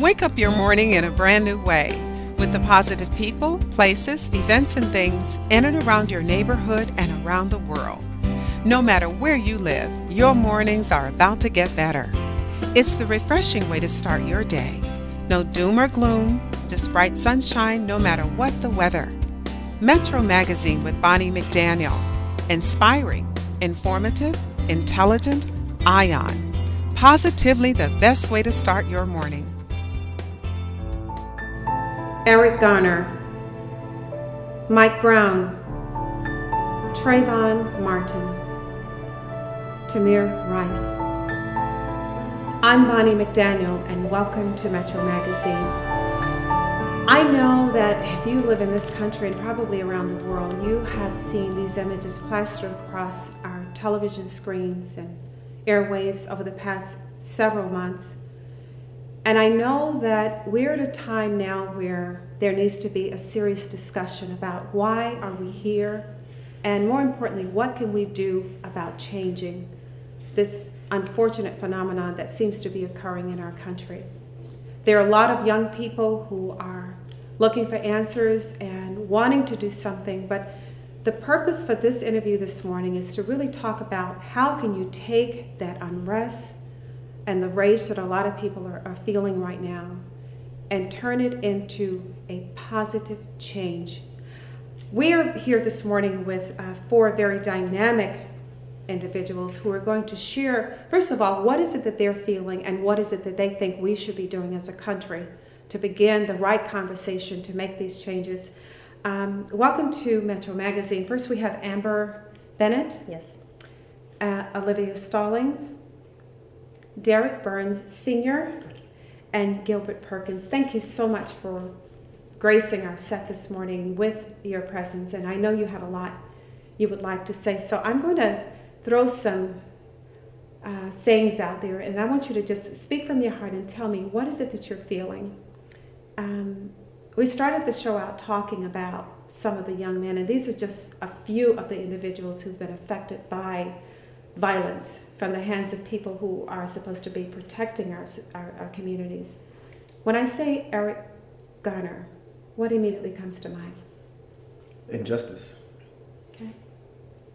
Wake up your morning in a brand new way with the positive people, places, events, and things in and around your neighborhood and around the world. No matter where you live, your mornings are about to get better. It's the refreshing way to start your day. No doom or gloom, just bright sunshine no matter what the weather. Metro Magazine with Bonnie McDaniel. Inspiring, informative, intelligent, Ion. Positively the best way to start your morning. Eric Garner, Mike Brown, Trayvon Martin, Tamir Rice. I'm Bonnie McDaniel, and welcome to Metro Magazine. I know that if you live in this country and probably around the world, you have seen these images plastered across our television screens and airwaves over the past several months. And I know that we're at a time now where there needs to be a serious discussion about why are we here, and more importantly, what can we do about changing this unfortunate phenomenon that seems to be occurring in our country. There are a lot of young people who are looking for answers and wanting to do something, but the purpose for this interview this morning is to really talk about how can you take that unrest and the rage that a lot of people are feeling right now and turn it into a positive change. We are here this morning with four very dynamic individuals who are going to share, first of all, what is it that they're feeling and what is it that they think we should be doing as a country to begin the right conversation to make these changes. Welcome to Metro Magazine. First we have Amber Bennett. Yes. Olivia Stallings, Derek Burns Sr., and Gilbert Perkins. Thank you so much for gracing our set this morning with your presence, and I know you have a lot you would like to say, so I'm going to throw some sayings out there, and I want you to just speak from your heart and tell me, what is it that you're feeling? We started the show out talking about some of the young men, and these are just a few of the individuals who've been affected by violence from the hands of people who are supposed to be protecting our communities. When I say Eric Garner, what immediately comes to mind? Injustice. Okay.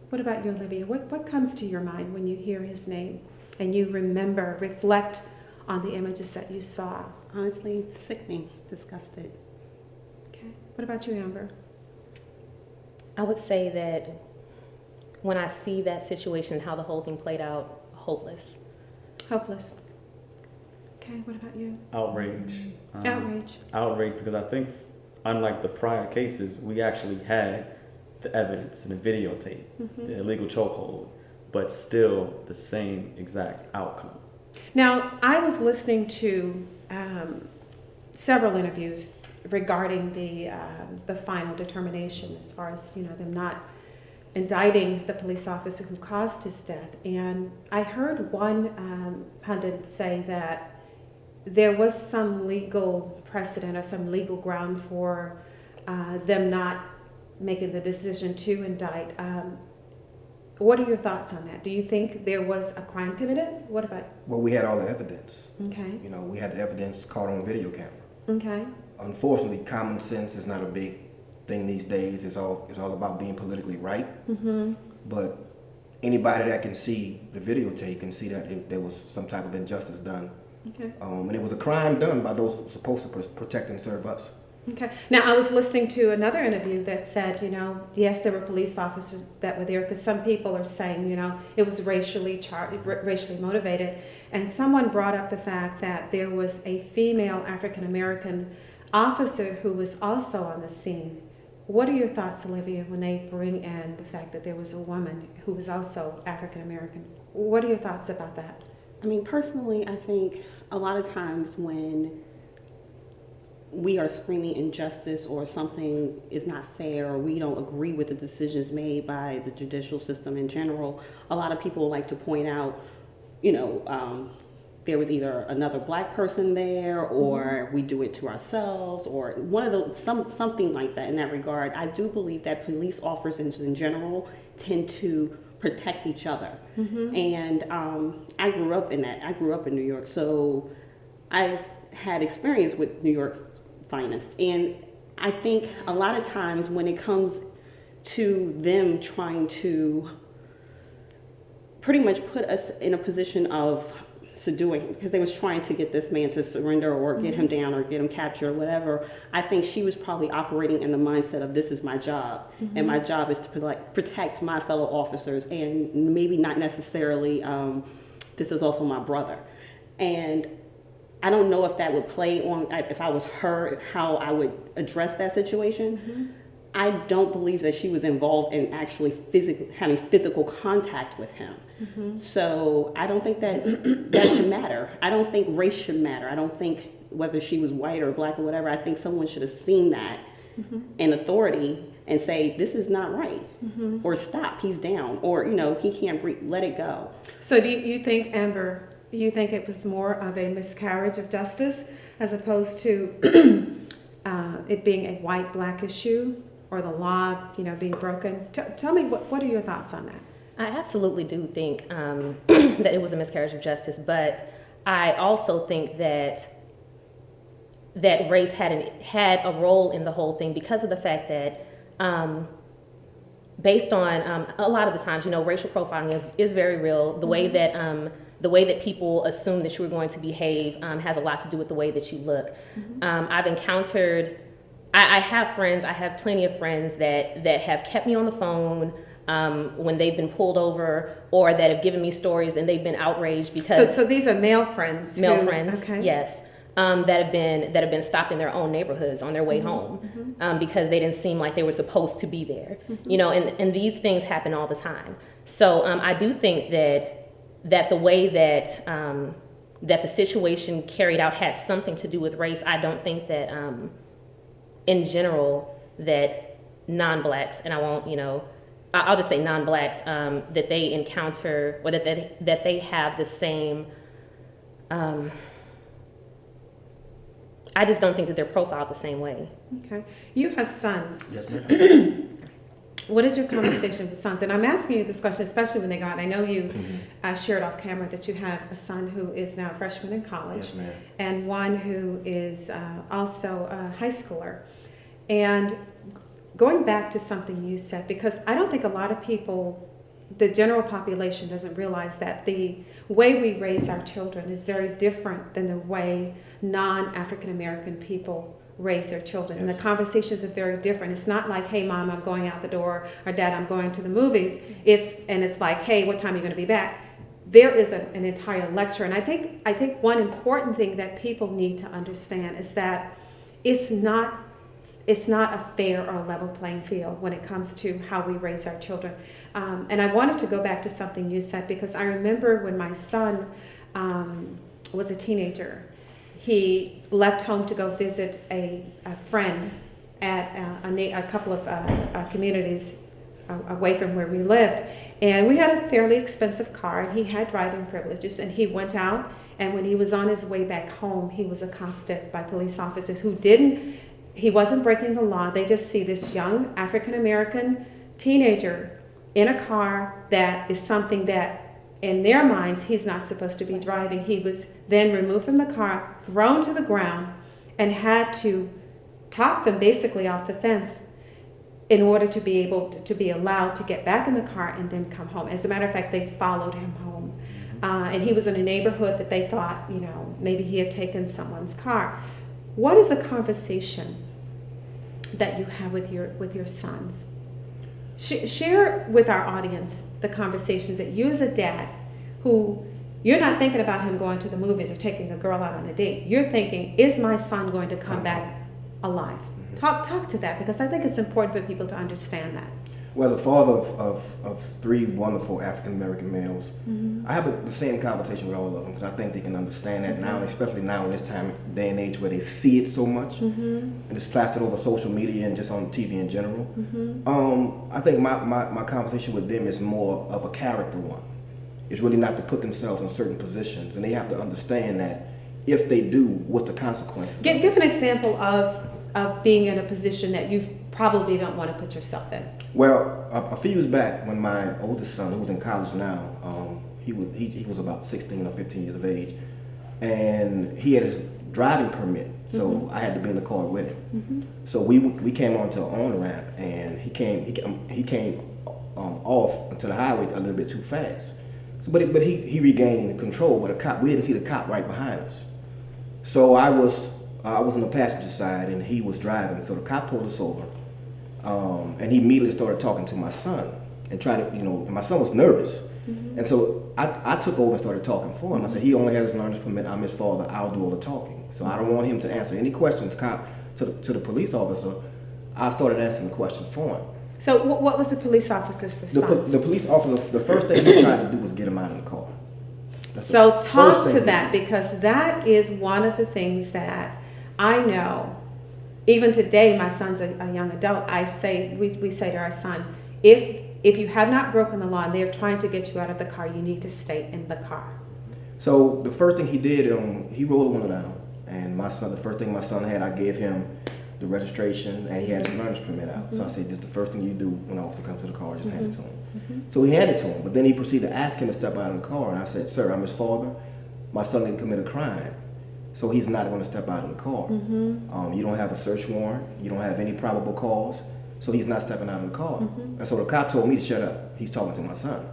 What about you, Olivia? What comes to your mind when you hear his name and you remember, reflect on the images that you saw? Honestly, sickening, disgusted. Okay. What about you, Amber? I would say that when I see that situation, how the whole thing played out, hopeless. Hopeless. Okay, what about you? Outrage. Outrage. Outrage, because I think, unlike the prior cases, we actually had the evidence and the videotape, the illegal chokehold, but still the same exact outcome. Now, I was listening to several interviews regarding the final determination as far as, them not indicting the police officer who caused his death. And I heard one pundit say that there was some legal precedent or some legal ground for them not making the decision to indict. What are your thoughts on that? Do you think there was a crime committed? What about? Well, we had all the evidence. Okay. We had the evidence caught on video camera. Okay. Unfortunately, common sense is not a big thing these days. It's all about being politically right. Mm-hmm. But anybody that can see the videotape can see that there was some type of injustice done. Okay. And it was a crime done by those who were supposed to protect and serve us. Okay. Now, I was listening to another interview that said, yes, there were police officers that were there, because some people are saying, it was racially motivated. And someone brought up the fact that there was a female African-American officer who was also on the scene. What are your thoughts, Olivia, when they bring in the fact that there was a woman who was also African-American? What are your thoughts about that? I mean, personally, I think a lot of times when we are screaming injustice or something is not fair or we don't agree with the decisions made by the judicial system in general, a lot of people like to point out, there was either another black person there or we do it to ourselves or one of those, something like that in that regard. I do believe that police officers in general tend to protect each other. And I grew up in that. I grew up in New York, so I had experience with New York finest. And I think a lot of times when it comes to them trying to pretty much put us in a position of subduing him, because they was trying to get this man to surrender or get him down or get him captured or whatever, I think she was probably operating in the mindset of, this is my job, and my job is to protect my fellow officers, and maybe not necessarily this is also my brother. And I don't know if that would play on, if I was her, how I would address that situation. I don't believe that she was involved in actually having physical contact with him. So I don't think that should matter. I don't think race should matter. I don't think whether she was white or black or whatever. I think someone should have seen that in authority and say, this is not right, or stop, he's down, or, you know, he can't breathe, let it go. So do you think, Amber, you think it was more of a miscarriage of justice as opposed to it being a white-black issue, or the law, you know, being broken? Tell me, what are your thoughts on that? I absolutely do think that it was a miscarriage of justice, but I also think that race had a role in the whole thing, because of the fact that based on a lot of the times, you know, racial profiling is very real. The way that people assume that you are going to behave has a lot to do with the way that you look. I've encountered, I have friends, I have plenty of friends that have kept me on the phone when they've been pulled over, or that have given me stories and they've been outraged because so these are male friends. Okay. Yes, that have been stopped in their own neighborhoods on their way home because they didn't seem like they were supposed to be there. You know, and these things happen all the time. So I do think that the way that the situation carried out has something to do with race. I don't think that in general that non-blacks, and I won't, you know, I'll just say non-blacks, that they encounter, or that they have the same, I just don't think that they're profiled the same way. Okay. You have sons. Yes, ma'am. What is your conversation with sons? And I'm asking you this question, especially when they go out. I know you shared off camera that you have a son who is now a freshman in college, Yes, ma'am. and one who is also a high schooler. And going back to something you said, because I don't think a lot of people, the general population, doesn't realize that the way we raise our children is very different than the way non-African American people raise their children. And the conversations are very different. It's not like, hey, Mom, I'm going out the door, or Dad, I'm going to the movies. It's like, hey, what time are you going to be back? There is an entire lecture. And I think one important thing that people need to understand is that it's not a fair or level playing field when it comes to how we raise our children. And I wanted to go back to something you said, because I remember when my son was a teenager, he left home to go visit a friend at a couple of communities away from where we lived. And we had a fairly expensive car, and he had driving privileges, and he went out, and when he was on his way back home, he was accosted by police officers he wasn't breaking the law. They just see this young African-American teenager in a car that is something that, in their minds, he's not supposed to be driving. He was then removed from the car, thrown to the ground, and had to top them basically off the fence in order to be able to be allowed to get back in the car and then come home. As a matter of fact, they followed him home. And he was in a neighborhood that they thought, you know, maybe he had taken someone's car. What is a conversation that you have with your sons? Share with our audience the conversations that you, as a dad, who you're not thinking about him going to the movies or taking a girl out on a date. You're thinking, is my son going to come back alive? Talk to that, because I think it's important for people to understand that. Well, as a father of three wonderful African American males, I have the same conversation with all of them, because I think they can understand that now, especially now in this day and age where they see it so much, and it's plastered over social media and just on TV in general. I think my conversation with them is more of a character one. It's really not to put themselves in certain positions, and they have to understand that if they do, what's the consequences? Give an example of being in a position that you probably don't want to put yourself in. Well, a few years back, when my oldest son, who's in college now, he was about 16 or 15 years of age, and he had his driving permit, so I had to be in the car with him. So we came onto an on ramp, and he came off onto the highway a little bit too fast. So, but he regained control. But we didn't see the cop right behind us. So I was on the passenger side, and he was driving. So the cop pulled us over, and he immediately started talking to my son and tried to, and my son was nervous. And so I took over and started talking for him. I said, he only has his learner's permit. I'm his father. I'll do all the talking. So I don't want him to answer any questions to the police officer. I started answering the questions for him. So what was the police officer's response? The police officer, the first thing he tried to do was get him out of the car. So talk to that, because that is one of the things that I know. Even today, my son's a young adult. We say to our son, if you have not broken the law and they're trying to get you out of the car, you need to stay in the car. So the first thing he did, he rolled the window down, and the first thing my son had, I gave him the registration, and he had his learner's permit out. So I said, this is the first thing you do when an officer comes to the car, just hand it to him. So he handed it to him, but then he proceeded to ask him to step out of the car, and I said, sir, I'm his father. My son didn't commit a crime, so he's not going to step out of the car. You don't have a search warrant, you don't have any probable cause, so he's not stepping out of the car. And so the cop told me to shut up. He's talking to my son.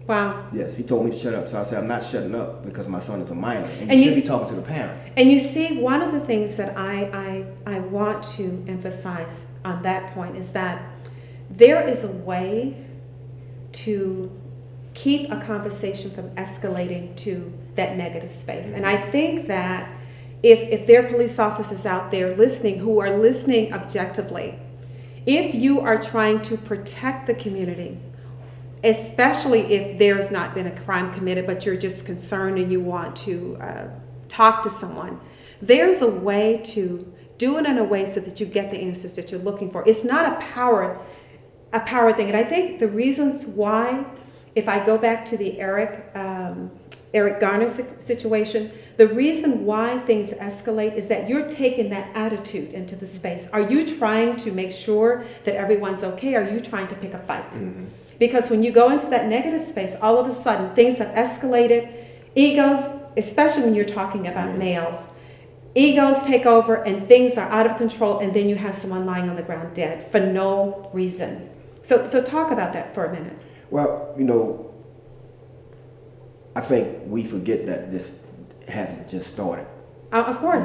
Wow. Yes, he told me to shut up. So I said, I'm not shutting up because my son is a minor, and you should be talking to the parent. And you see, one of the things that I want to emphasize on that point is that there is a way to keep a conversation from escalating to that negative space. And I think that if there are police officers out there listening who are listening objectively, if you are trying to protect the community, especially if there's not been a crime committed, but you're just concerned and you want to talk to someone, there's a way to do it in a way so that you get the answers that you're looking for. It's not a power thing. And I think the reasons why, if I go back to the Eric Garner situation, the reason why things escalate is that you're taking that attitude into the space. Are you trying to make sure that everyone's okay? Are you trying to pick a fight? Because when you go into that negative space, all of a sudden things have escalated. Egos, especially when you're talking about males, egos take over and things are out of control, and then you have someone lying on the ground dead for no reason. So talk about that for a minute. Well, I think we forget that this hasn't just started. Of course.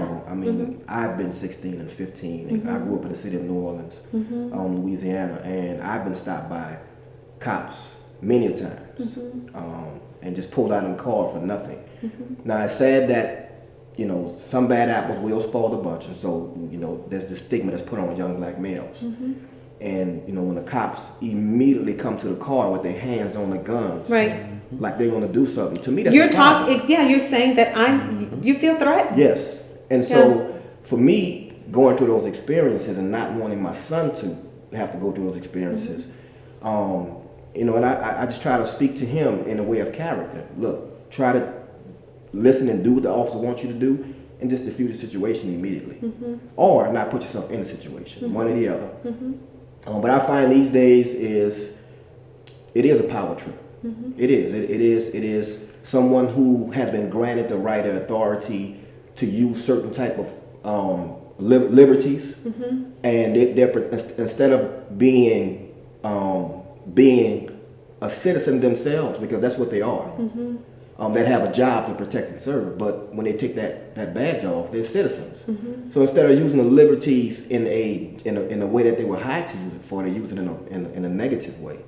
I've been 16 and 15, and I grew up in the city of New Orleans, Louisiana, and I've been stopped by cops many times, and just pulled out in the car for nothing. Now, it's sad that, some bad apples will spoil the bunch, and so, there's this stigma that's put on young black males. And, when the cops immediately come to the car with their hands on the guns, right, like they want to do something, to me that's a problem. You're saying that you feel threatened. Yes. And so for me, going through those experiences and not wanting my son to have to go through those experiences, and I just try to speak to him in a way of character. Look, try to listen and do what the officer wants you to do, and just diffuse the situation immediately, or not put yourself in a situation, one or the other. But I find these days it is a power trip. It is someone who has been granted the right or authority to use certain type of liberties, and they're instead of being a citizen themselves, because that's what they are, that have a job to protect and serve. But when they take that badge off, they're citizens. So instead of using the liberties in a way that they were hired to use it for, they use it in a negative way.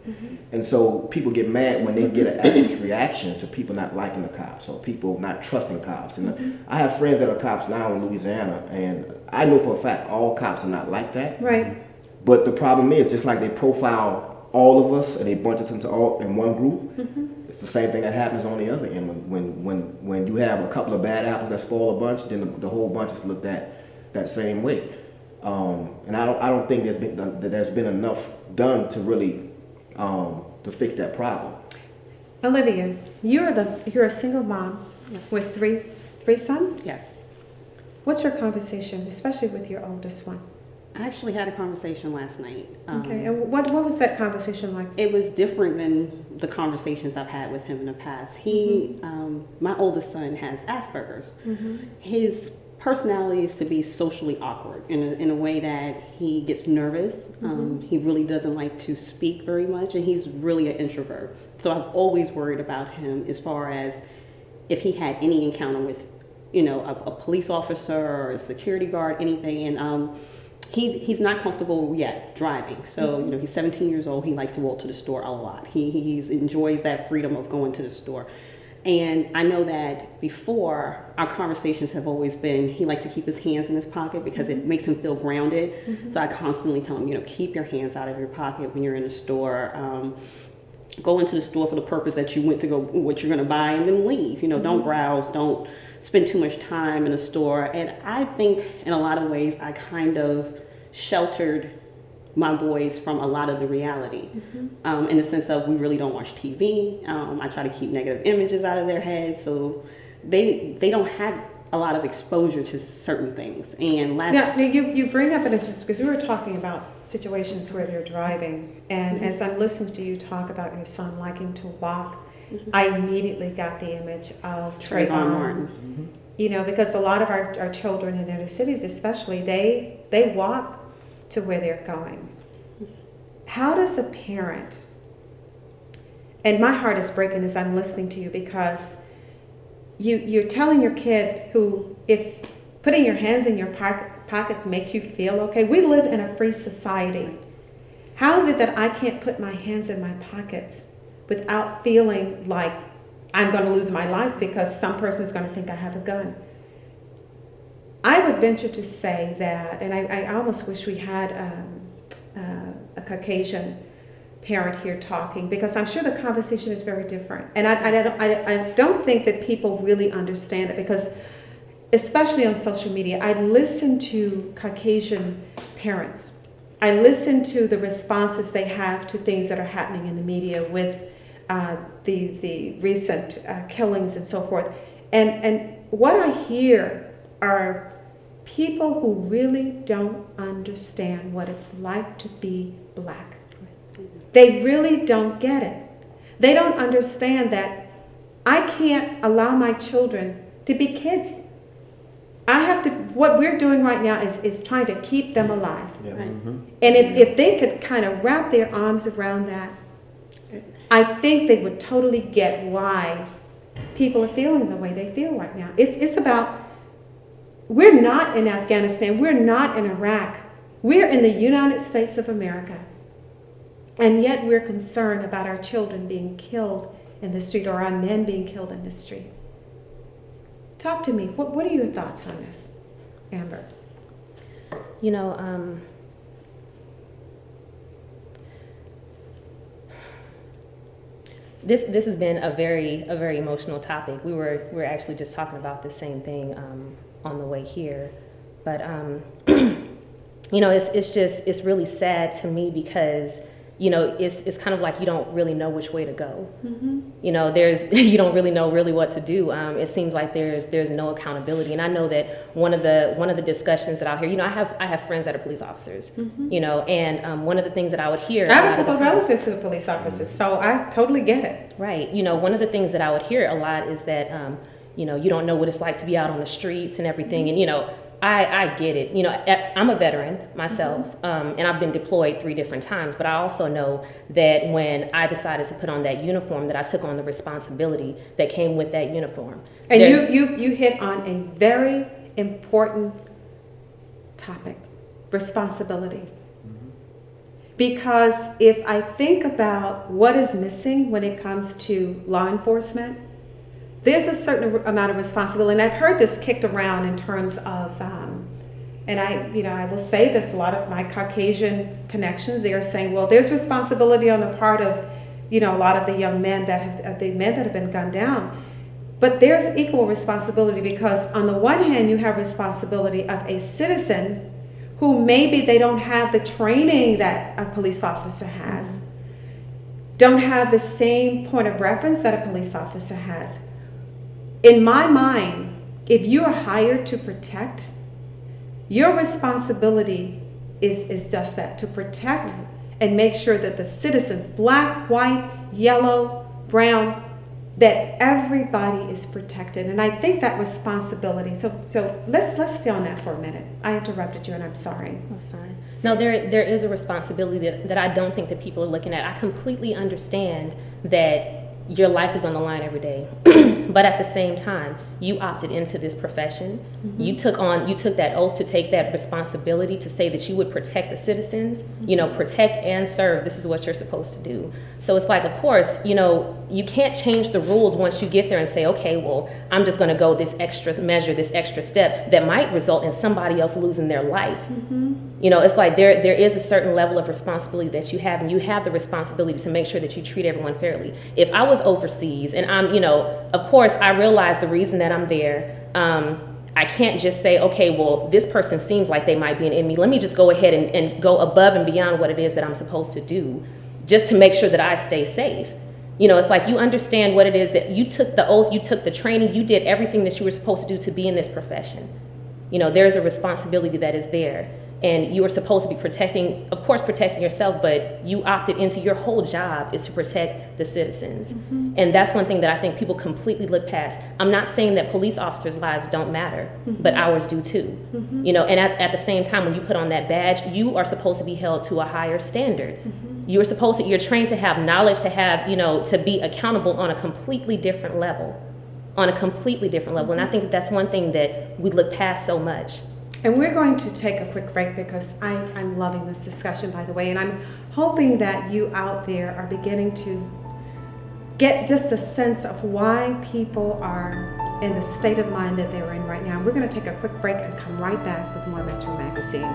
And so people get mad when they get an adverse reaction to people not liking the cops or people not trusting cops. And I have friends that are cops now in Louisiana, and I know for a fact all cops are not like that. Right. But the problem is, just like they profile all of us and they bunch us into in one group, it's the same thing that happens on the other end. When you have a couple of bad apples that spoil a bunch, then the whole bunch is looked at that same way. And I don't think there's been enough done to really to fix that problem. Olivia, you're a single mom with three sons? Yes. What's your conversation, especially with your oldest one? I actually had a conversation last night. Okay, and what was that conversation like? It was different than the conversations I've had with him in the past. My oldest son has Asperger's. His personality is to be socially awkward in a way that he gets nervous. He really doesn't like to speak very much, and he's really an introvert. So I've always worried about him as far as if he had any encounter with, a police officer or a security guard, anything. And he's not comfortable yet driving. So, he's 17 years old. He likes to walk to the store a lot. He enjoys that freedom of going to the store. And I know that before, our conversations have always been, he likes to keep his hands in his pocket because it makes him feel grounded. So I constantly tell him, keep your hands out of your pocket when you're in a store. Go into the store for the purpose that you went to go, what you're going to buy, and then leave. Don't browse, don't spend too much time in a store. And I think in a lot of ways, I kind of sheltered my boys from a lot of the reality, in the sense of we really don't watch TV. I try to keep negative images out of their heads, so they don't have a lot of exposure to certain things. And now, you bring up, and it's just because we were talking about situations where they're driving, and as I'm listening to you talk about your son liking to walk, I immediately got the image of Trayvon Martin. Because a lot of our children in inner cities especially, they walk to where they're going. How does a parent, and my heart is breaking as I'm listening to you, because you're telling your kid who, if putting your hands in your pockets make you feel okay. We live in a free society. How is it that I can't put my hands in my pockets without feeling like I'm going to lose my life because some person is going to think I have a gun? I would venture to say that, and I almost wish we had a Caucasian parent here talking, because I'm sure the conversation is very different. And I don't think that people really understand it, because especially on social media, I listen to Caucasian parents. I listen to the responses they have to things that are happening in the media with the recent killings and so forth. And what I hear are people who really don't understand what it's like to be black. They really don't get it. They don't understand that I can't allow my children to be kids. I have to, what we're doing right now is trying to keep them alive. Yeah. Right? And if they could kind of wrap their arms around that, I think they would totally get why people are feeling the way they feel right now. It's about, we're not in Afghanistan, we're not in Iraq, we're in the United States of America. And yet we're concerned about our children being killed in the street, or our men being killed in the street. Talk to me. What are your thoughts on this, Amber? This has been a very emotional topic. We were actually just talking about the same thing on the way here, but it's really sad to me, because it's kind of like you don't really know which way to go. You don't really know what to do. It seems like there's no accountability. And I know that one of the discussions that I'll hear, I have friends that are police officers, and one of the things that I would hear. I have a couple of relatives who are police officers, so I totally get it. Right. One of the things that I would hear a lot is that, you don't know what it's like to be out on the streets and everything. And, I get it. I'm a veteran myself, and I've been deployed 3 different times, but I also know that when I decided to put on that uniform, that I took on the responsibility that came with that uniform. And you hit on a very important topic, responsibility. Because if I think about what is missing when it comes to law enforcement, there's a certain amount of responsibility, and I've heard this kicked around in terms of, and I will say this, a lot of my Caucasian connections, they are saying, well, there's responsibility on the part of, a lot of the young men that have been gunned down, but there's equal responsibility, because on the one hand, you have responsibility of a citizen who maybe they don't have the training that a police officer has, don't have the same point of reference that a police officer has. In my mind, if you are hired to protect, your responsibility is just that, to protect and make sure that the citizens, black, white, yellow, brown, that everybody is protected. And I think that responsibility, so let's stay on that for a minute. I interrupted you and I'm sorry. That's fine. No, there is a responsibility that I don't think that people are looking at. I completely understand that your life is on the line every day. But at the same time, you opted into this profession. Mm-hmm. You took that oath to take that responsibility to say that you would protect the citizens, mm-hmm. Protect and serve. This is what you're supposed to do. So it's like, of course, you can't change the rules once you get there and say, okay, well, I'm just going to go this extra measure, this extra step that might result in somebody else losing their life. Mm-hmm. It's like there is a certain level of responsibility that you have, and you have the responsibility to make sure that you treat everyone fairly. If I was overseas and I'm, of course, I realize the reason that I'm there. I can't just say, okay, well, this person seems like they might be an enemy. Let me just go ahead and go above and beyond what it is that I'm supposed to do just to make sure that I stay safe. It's like you understand what it is that you took the oath, you took the training, you did everything that you were supposed to do to be in this profession. There's a responsibility that is there. And you are supposed to be protecting yourself, but you opted into your whole job is to protect the citizens. Mm-hmm. And that's one thing that I think people completely look past. I'm not saying that police officers' lives don't matter, mm-hmm. but ours do too. Mm-hmm. And at the same time, when you put on that badge, you are supposed to be held to a higher standard. Mm-hmm. You're trained to have knowledge, to have, to be accountable on a completely different level. And I think that's one thing that we look past so much. And we're going to take a quick break because I'm loving this discussion, by the way, and I'm hoping that you out there are beginning to get just a sense of why people are in the state of mind that they're in right now. We're going to take a quick break and come right back with more Metro Magazine.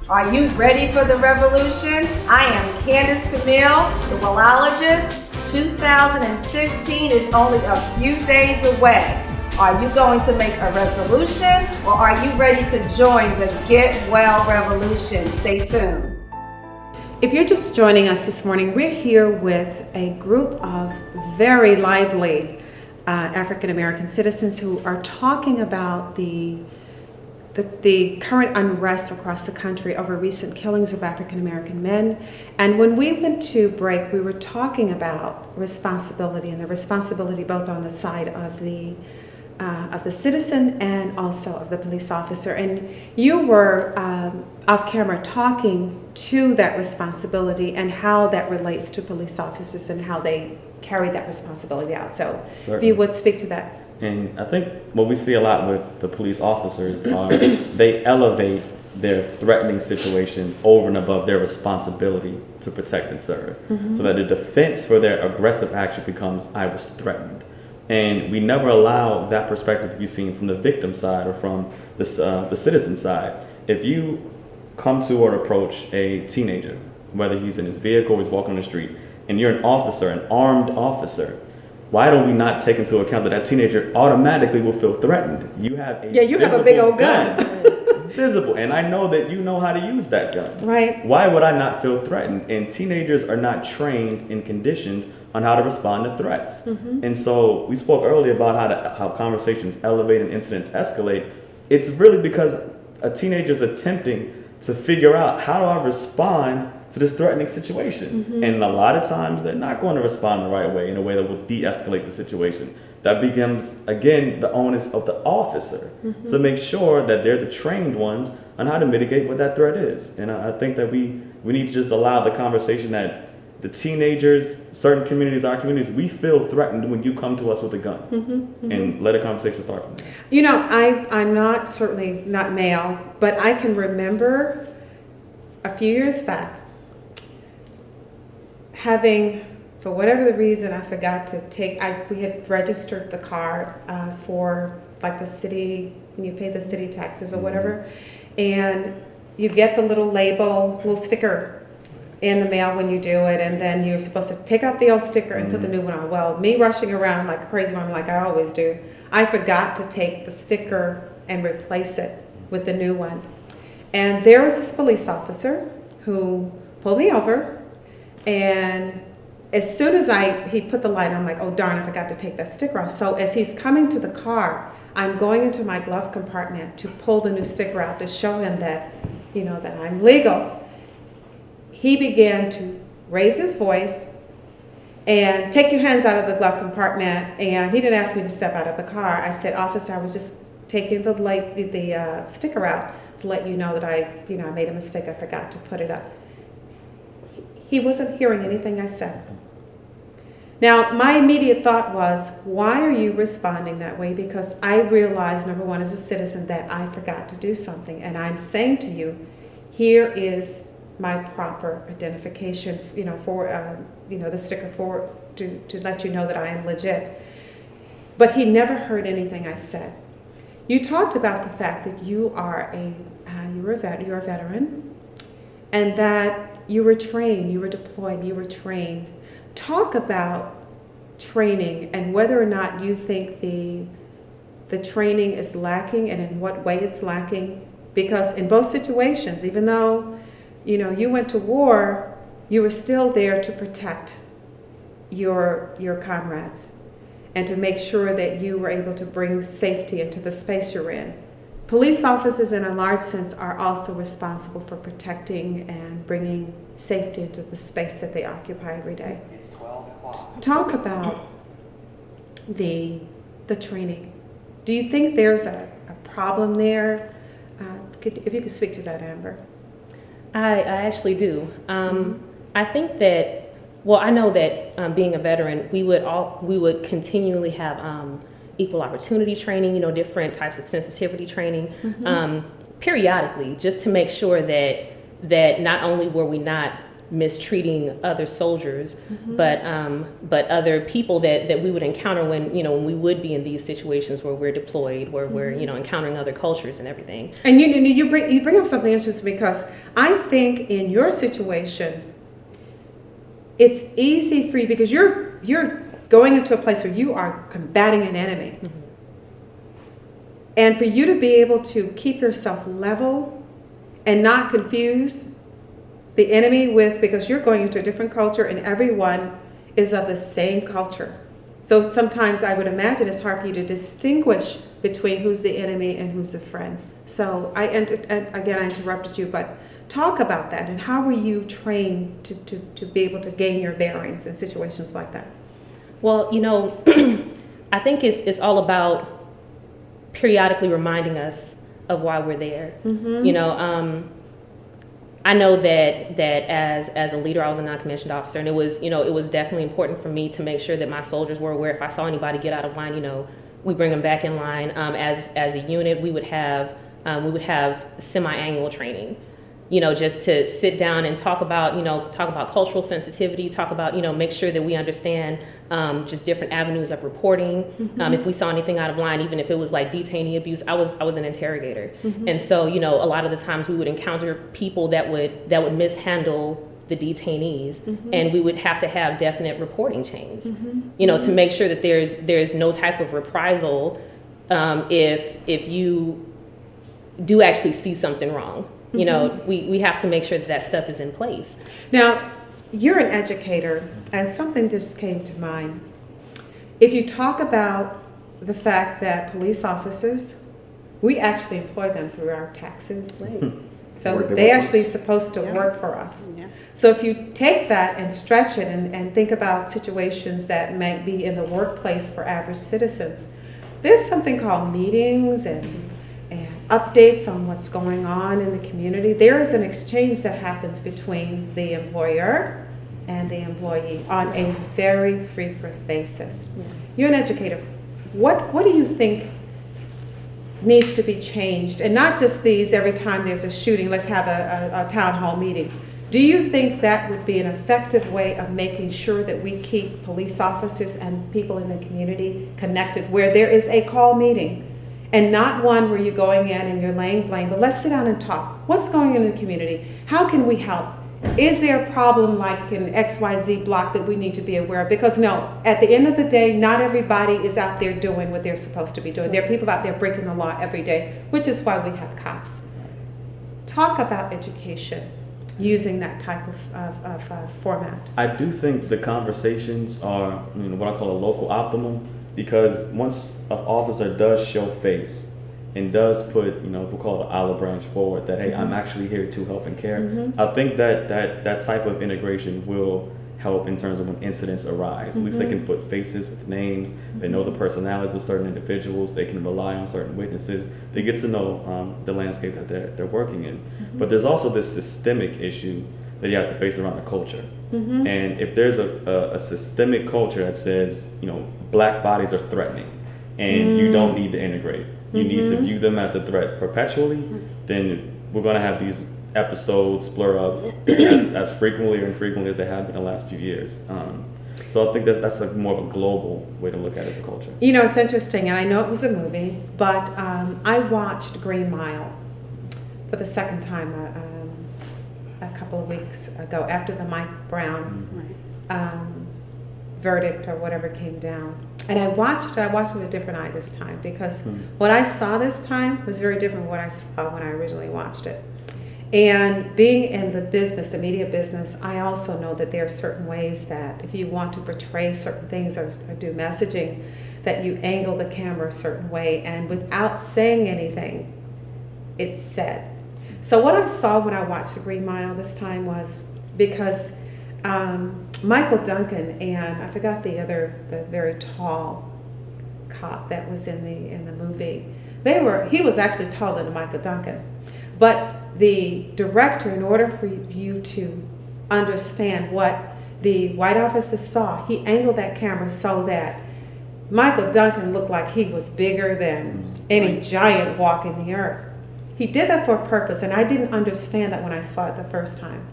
Are you ready for the revolution? I am Candace Camille, the Willologist. 2015 is only a few days away. Are you going to make a resolution, or are you ready to join the Get Well Revolution? Stay tuned. If you're just joining us this morning, we're here with a group of very lively African American citizens who are talking about the current unrest across the country over recent killings of African American men. And when we went to break, we were talking about responsibility, and the responsibility both on the side of the citizen and also of the police officer. And you were off camera talking to that responsibility and how that relates to police officers and how they carry that responsibility out. So certainly. If you would speak to that. And I think what we see a lot with the police officers are they elevate their threatening situation over and above their responsibility to protect and serve. Mm-hmm. So that the defense for their aggressive action becomes, I was threatened. And we never allow that perspective to be seen from the victim side or from the citizen side. If you come to or approach a teenager, whether he's in his vehicle or he's walking on the street, and you're an officer, an armed officer, why don't we not take into account that teenager automatically will feel threatened? You have a big old gun. Visible, and I know that you know how to use that gun. Right. Why would I not feel threatened? And teenagers are not trained and conditioned on how to respond to threats. Mm-hmm. And so we spoke earlier about how conversations elevate and incidents escalate. It's really because a teenager is attempting to figure out, how do I respond to this threatening situation? Mm-hmm. And a lot of times they're not going to respond the right way, in a way that will de-escalate the situation. That becomes, again, the onus of the officer mm-hmm. to make sure that they're the trained ones on how to mitigate what that threat is. And I think that we need to just allow the conversation that the teenagers, certain communities, our communities, we feel threatened when you come to us with a gun. Mm-hmm, mm-hmm. And let a conversation start from there. I'm certainly not male, but I can remember a few years back having, for whatever the reason, I forgot to take, we had registered the car for like the city, when you pay the city taxes or mm-hmm. whatever, and you get the little label, little sticker in the mail when you do it, and then you're supposed to take out the old sticker and put the new one on. Well, me rushing around like a crazy one, like I always do, I forgot to take the sticker and replace it with the new one. And there was this police officer who pulled me over, and as soon as he put the light on, I'm like, oh darn, I forgot to take that sticker off. So as he's coming to the car, I'm going into my glove compartment to pull the new sticker out to show him that, that I'm legal. He began to raise his voice and take your hands out of the glove compartment. And he didn't ask me to step out of the car. I said, officer, I was just taking the sticker out to let you know that I made a mistake. I forgot to put it up. He wasn't hearing anything I said. Now, my immediate thought was, why are you responding that way? Because I realized, number one, as a citizen, that I forgot to do something. And I'm saying to you, here is my proper identification, for, the sticker to let you know that I am legit. But he never heard anything I said. You talked about the fact that you're a veteran, and that you were trained, you were deployed, you were trained. Talk about training and whether or not you think the training is lacking, and in what way it's lacking. Because in both situations, even though you went to war, you were still there to protect your comrades and to make sure that you were able to bring safety into the space you're in. Police officers, in a large sense, are also responsible for protecting and bringing safety into the space that they occupy every day. Talk about the training. Do you think there's a problem there? If you could speak to that, Amber. I actually do. I think that, I know that being a veteran, we would continually have equal opportunity training, different types of sensitivity training, periodically, just to make sure that not only were we not mistreating other soldiers, but other people that we would encounter when we would be in these situations where we're deployed, where we're encountering other cultures and everything. And you bring up something interesting, because I think in your situation, it's easy for you because you're going into a place where you are combating an enemy, and for you to be able to keep yourself level and not confuse the enemy because you're going into a different culture and everyone is of the same culture. So sometimes I would imagine it's hard for you to distinguish between who's the enemy and who's a friend. So I interrupted you, but talk about that, and how were you trained to be able to gain your bearings in situations like that? Well, I think it's all about periodically reminding us of why we're there. I know that as a leader, I was a non-commissioned officer, and it was definitely important for me to make sure that my soldiers were aware. If I saw anybody get out of line, we bring them back in line. As a unit, we would have semi-annual training, just to sit down and talk about cultural sensitivity, talk about, make sure that we understand just different avenues of reporting. If we saw anything out of line, even if it was like detainee abuse, I was an interrogator. And so, a lot of the times we would encounter people that would mishandle the detainees, and we would have to have definite reporting chains, to make sure that there's no type of reprisal if you do actually see something wrong. We have to make sure that stuff is in place. Now, you're an educator, and something just came to mind. If you talk about the fact that police officers, we actually employ them through our taxes. So they actually supposed to work for us. Yeah. So if you take that and stretch it and think about situations that might be in the workplace for average citizens, there's something called meetings and updates on what's going on in the community. There is an exchange that happens between the employer and the employee on a very frequent basis. Yeah. You're an educator. What do you think needs to be changed? And not just these, every time there's a shooting, let's have a town hall meeting. Do you think that would be an effective way of making sure that we keep police officers and people in the community connected, where there is a call meeting? And not one where you're going in and you're laying blame, but let's sit down and talk. What's going on in the community? How can we help? Is there a problem like in XYZ block that we need to be aware of? Because no, at the end of the day, not everybody is out there doing what they're supposed to be doing. There are people out there breaking the law every day, which is why we have cops. Talk about education using that type of format. I do think the conversations are what I call a local optimum. Because once an officer does show face and does put, we'll call it the olive branch forward, that, hey, I'm actually here to help and care, I think that type of integration will help in terms of when incidents arise. At least they can put faces with names. They know the personalities of certain individuals. They can rely on certain witnesses. They get to know the landscape that they're working in. But there's also this systemic issue that you have to face around the culture. And if there's a systemic culture that says, black bodies are threatening and you don't need to integrate, you need to view them as a threat perpetually, then we're going to have these episodes blur up as frequently or infrequently as they have in the last few years. So I think that's more of a global way to look at it as a culture. It's interesting, and I know it was a movie, but I watched Green Mile for the second time a couple of weeks ago after the Mike Brown verdict or whatever came down. And I watched it with a different eye this time, because what I saw this time was very different from what I saw when I originally watched it. And being in the media business, I also know that there are certain ways that if you want to portray certain things or do messaging, that you angle the camera a certain way, and without saying anything, it's said. So what I saw when I watched the Green Mile this time was, because Michael Duncan and I forgot the very tall cop that was in the movie. He was actually taller than Michael Duncan, but the director, in order for you to understand what the white officer saw, he angled that camera so that Michael Duncan looked like he was bigger than any giant walking the earth. He did that for a purpose, and I didn't understand that when I saw it the first time.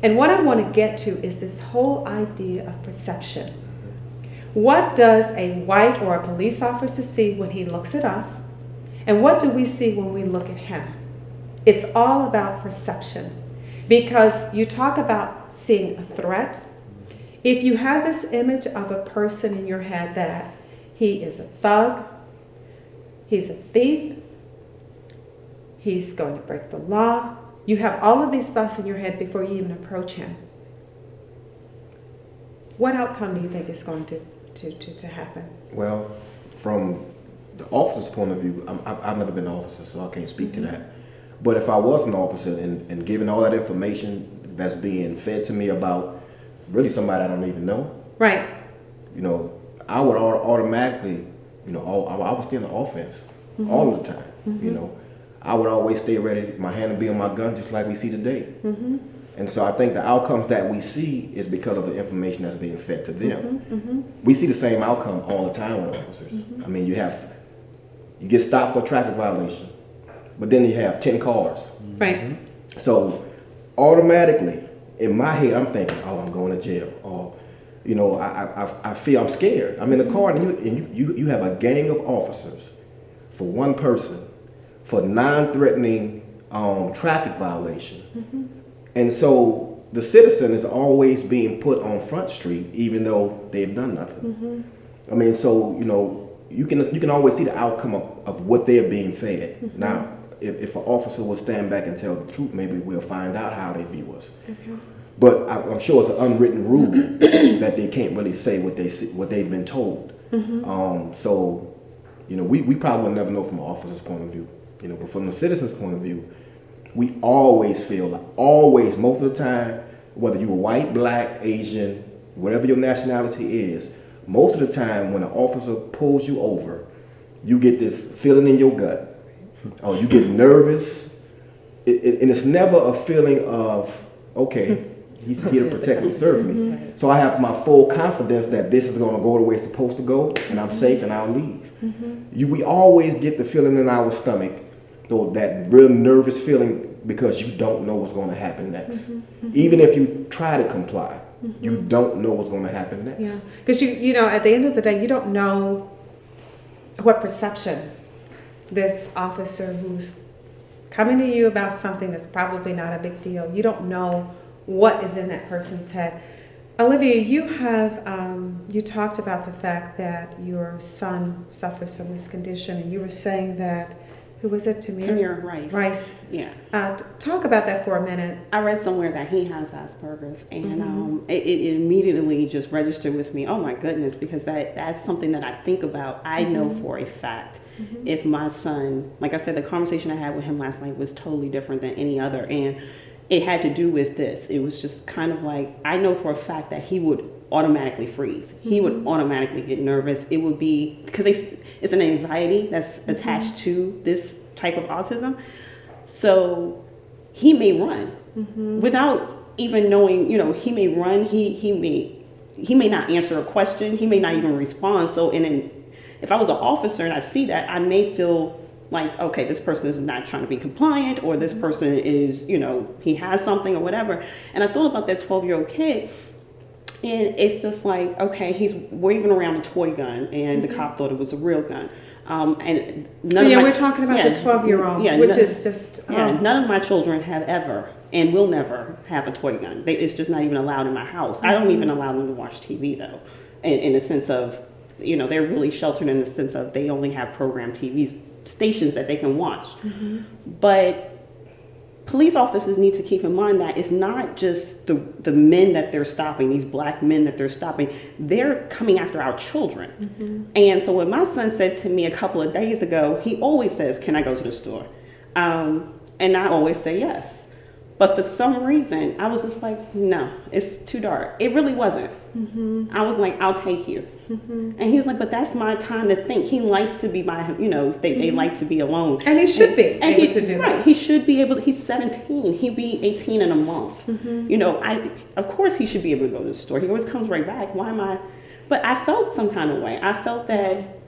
And what I want to get to is this whole idea of perception. What does a white or a police officer see when he looks at us? And what do we see when we look at him? It's all about perception, because you talk about seeing a threat. If you have this image of a person in your head that he is a thug, he's a thief, he's going to break the law, you have all of these thoughts in your head before you even approach him. What outcome do you think is going to happen? Well, from the officer's point of view, I've never been an officer, so I can't speak to that. But if I was an officer and given all that information that's being fed to me about really somebody I don't even know, right? I would automatically, I would stay in the offense all the time. I would always stay ready. My hand would be on my gun, just like we see today. And so I think the outcomes that we see is because of the information that's being fed to them. We see the same outcome all the time with officers. I mean, you get stopped for a traffic violation, but then you have 10 cars. Right. So automatically, in my head, I'm thinking, oh, I'm going to jail. Or, I feel I'm scared. I'm in the car, and you have a gang of officers for one person for non-threatening traffic violation. And so the citizen is always being put on Front Street, even though they've done nothing. I mean, so, you can always see the outcome of what they're being fed. Now, if an officer will stand back and tell the truth, maybe we'll find out how they view us. But I'm sure it's an unwritten rule that they can't really say what they've been told. So, we probably will never know from an officer's point of view. But from the citizen's point of view, we always feel like, most of the time, whether you're white, black, Asian, whatever your nationality is, most of the time when an officer pulls you over, you get this feeling in your gut. Or you get nervous. And it's never a feeling of, okay, he's here to protect and serve me. So I have my full confidence that this is going to go the way it's supposed to go, and I'm safe and I'll leave. We always get the feeling in our stomach, though, that real nervous feeling, because you don't know what's going to happen next. Even if you try to comply, you don't know what's going to happen next. Yeah, because at the end of the day, you don't know what perception this officer who's coming to you about something that's probably not a big deal, you don't know what is in that person's head. Olivia, you talked about the fact that your son suffers from this condition, and you were saying that, who was it, Tamir Rice. Rice. Yeah. Talk about that for a minute. I read somewhere that he has Asperger's, and it immediately just registered with me. Oh my goodness, because that's something that I think about. I know for a fact, if my son, like I said, the conversation I had with him last night was totally different than any other, and it had to do with this. It was just kind of like, I know for a fact that he would automatically freeze. He would automatically get nervous. It would be, because it's an anxiety that's attached to this type of autism. So he may run without even knowing, you know, he may run, he may not answer a question, he may not even respond. So if I was an officer and I see that, I may feel like, okay, this person is not trying to be compliant, or this person is, you know, he has something or whatever. And I thought about that 12-year-old kid, and it's just like, okay, he's waving around a toy gun, and the cop thought it was a real gun. And we're talking about the 12-year-old, which is just... none of my children have ever and will never have a toy gun. It's just not even allowed in my house. I don't even allow them to watch TV, though, in the sense of, you know, they're really sheltered in the sense of they only have programmed TV stations that they can watch. But police officers need to keep in mind that it's not just the men that they're stopping, these black men that they're stopping, they're coming after our children. And so when my son said to me a couple of days ago, he always says, can I go to the store? And I always say yes. But for some reason, I was just like, no, it's too dark. It really wasn't. I was like, I'll take you. And he was like, but that's my time to think. He likes to be by him, you know, they like to be alone. And he should be able to do that. He should be able, he's 17. He'll be 18 in a month. You know, of course he should be able to go to the store. He always comes right back. Why am I? But I felt some kind of way. I felt that,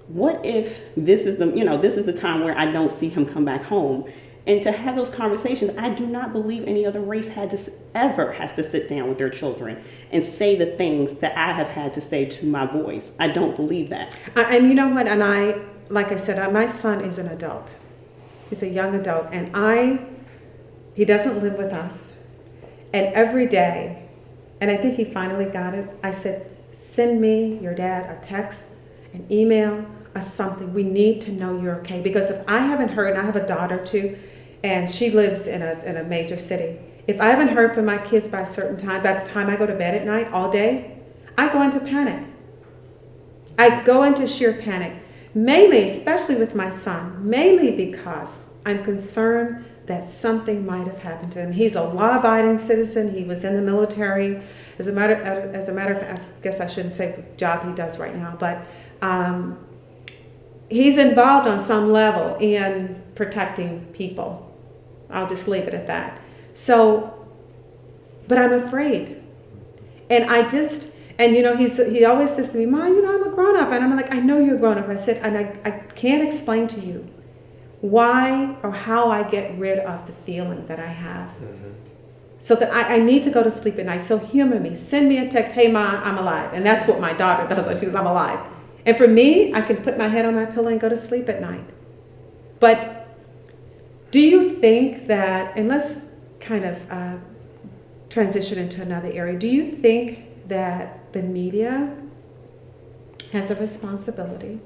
what if this is the time where I don't see him come back home? And to have those conversations, I do not believe any other race ever has to sit down with their children and say the things that I have had to say to my boys. I don't believe that. And you know what? And like I said, my son is an adult. He's a young adult. And he doesn't live with us. And every day, and I think he finally got it, I said, send me, your dad, a text, an email, or something. We need to know you're okay. Because if I haven't heard, and I have a daughter too, and she lives in a major city. If I haven't heard from my kids by a certain time, by the time I go to bed at night, all day, I go into panic. I go into sheer panic. Mainly, especially with my son, mainly because I'm concerned that something might have happened to him. He's a law-abiding citizen. He was in the military. As a matter of fact, I guess I shouldn't say the job he does right now, but he's involved on some level in protecting people. I'll just leave it at that. So, but I'm afraid. And you know, he always says to me, Ma, you know, I'm a grown-up. And I'm like, I know you're a grown-up. I said, and I can't explain to you why or how I get rid of the feeling that I have. So that I need to go to sleep at night. So humor me. Send me a text, hey, Ma, I'm alive. And that's what my daughter does. She goes, I'm alive. And for me, I can put my head on my pillow and go to sleep at night. But do you think that, and let's kind of transition into another area, do you think that the media has a responsibility?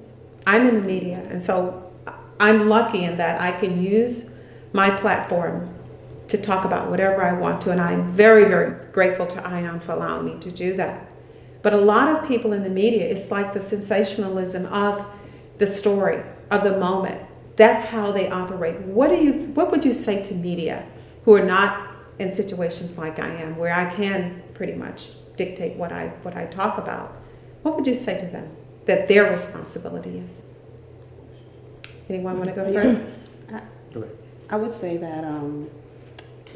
I'm in the media, and so I'm lucky in that I can use my platform to talk about whatever I want to, and I'm very, very grateful to ION for allowing me to do that. But a lot of people in the media, it's like the sensationalism of the story, of the moment. That's how they operate. What would you say to media who are not in situations like I am, where I can pretty much dictate what I talk about? What would you say to them that their responsibility is? Anyone want to go first? I would say that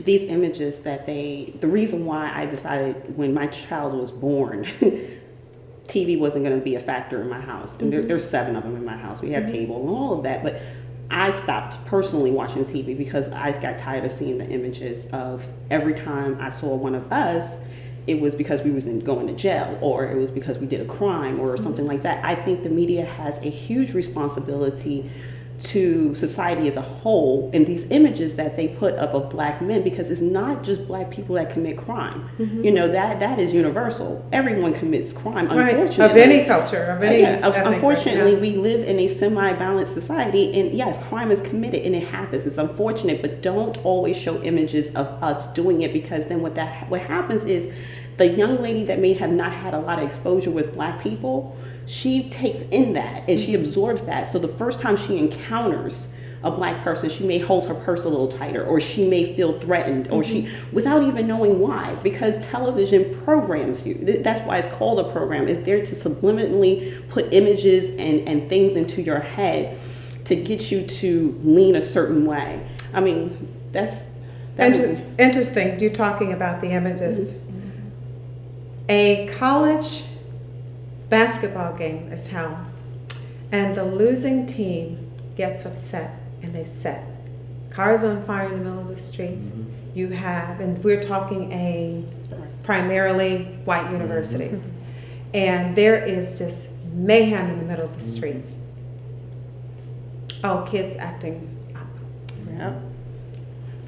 these images the reason why I decided when my child was born, TV wasn't going to be a factor in my house. And there's 7 of them in my house. We have cable and all of that, but I stopped personally watching TV because I got tired of seeing the images of every time I saw one of us, it was because we was going to jail, or it was because we did a crime or something like that. I think the media has a huge responsibility to society as a whole in these images that they put up of black men, because it's not just black people that commit crime. You know, that is universal. Everyone commits crime, unfortunately. Of any culture, of any unfortunately, we live in a semi-violent society, and yes, crime is committed and it happens. It's unfortunate, but don't always show images of us doing it, because then what happens is the young lady that may have not had a lot of exposure with black people, she takes in that and she absorbs that. So the first time she encounters a black person, she may hold her purse a little tighter, or she may feel threatened, or she, without even knowing why, because television programs you. That's why it's called a program. It's there to subliminally put images and things into your head to get you to lean a certain way. I mean, interesting. You're talking about the images. A college basketball game is held, and the losing team gets upset, and they set cars on fire in the middle of the streets. You have, and we're talking a primarily white university, and there is just mayhem in the middle of the streets. Oh, kids acting up. Yeah.